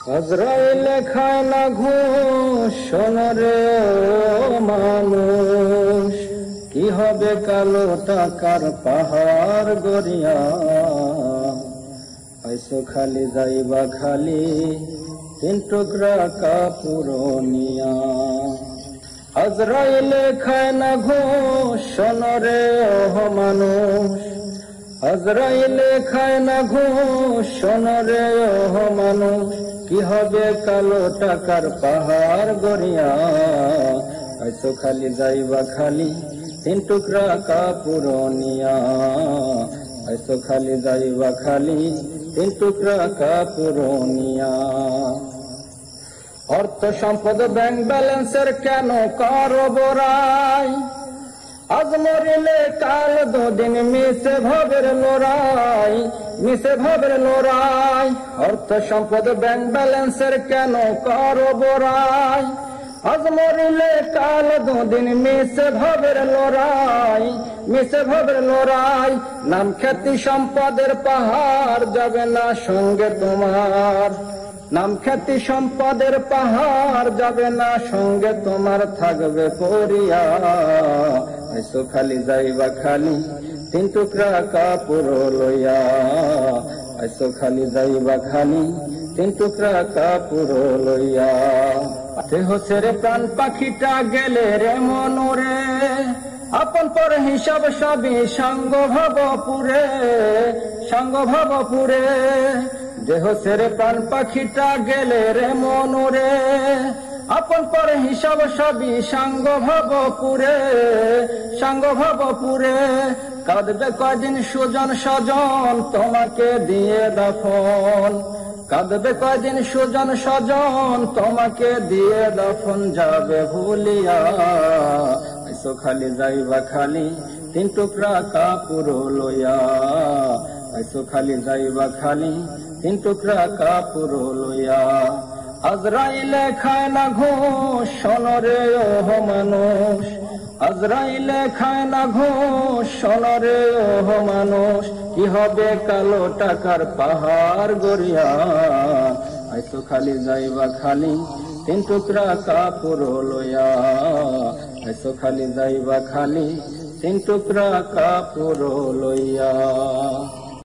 আজরাইলে খায় না ঘুষ, শোনরে ও মানুষ, কি হবে কালো টাকার পাহাড় গড়িয়া, আইসো খালি যাইবা খালি 3 টুকরা কাপড় নিয়া। আজরাইলে খায় না ঘুষ, শোনরে ও মানুষ, আজরাইলে খায় না ঘুষ, শোনরে ও মানুষ, কি হবে কালো টাকার পাহাড় গড়িয়া, আইসো খালি যাইবা খালি 3 টুকরা কাপড় নিয়া, আইসো খালি যাইবা খালি 3 টুকরা কাপড় নিয়া। অর্থ সম্পদ ব্যাংক ব্যালেন্সের কেন করো বড়াই, আজ মরিলে কাল 2 দিন মিশে ভবের লড়াই, মিশে ভবের লড়াই। অর্থ সম্পদ ব্যাংক ব্যালেন্সের কেন করো বড়াই, আজ মরিলে কাল 2 দিন মিশে ভবের লড়াই, মিশে ভবের লড়াই। নাম খ্যাতি সম্পদের পাহাড় যাবে না সঙ্গে তোমার, নাম খ্যাতি সম্পদের পাহাড় যাবে না সঙ্গে তোমার, থাকবে পরিয়া, আইসো খালি যাইবা খালি 3 টুকরা কাপড় লইয়া, আইসো খালি যাইবা খালি 3 টুকরা কাপড় লইয়া। দেহ ছেড়ে প্রাণ পাখিটা গেলে রে মনরে, আপন পর হিসাব সবই সঙ্গ ভবপুরে, সঙ্গ ভবপুরে। দেহ ছেড়ে প্রাণ পাখিটা গেলে রে মনরে, আপন পর হিসাব সবই সঙ্গ ভবপুরে, সঙ্গ ভবপুরে। কাঁদবে কয়দিন সুজন স্বজন তোমাকে দিয়ে দাফন, কাঁদবে কয়দিন সুজন স্বজন তোমাকে দিয়ে দাফন, যাবে ভুলিয়া, আইসো খালি যাইবা খালি 3 টুকরা কাপড় লইয়া, আইসো খালি যাইবা খালি 3 টুকরা কাপড় লইয়া। আজরাইলে খায় না ঘুষ, শোনরে ও মানুষ, আজরাইলে খায় না ঘুষ, শোনরে ও মানুষ, কি হবে কালো টাকার পাহাড় গড়িয়া, আইসো খালি যাইবা খালি 3 টুকরা কাপড় লইয়া, আইসো খালি যাইবা খালি 3 টুকরা কাপড় লইয়া।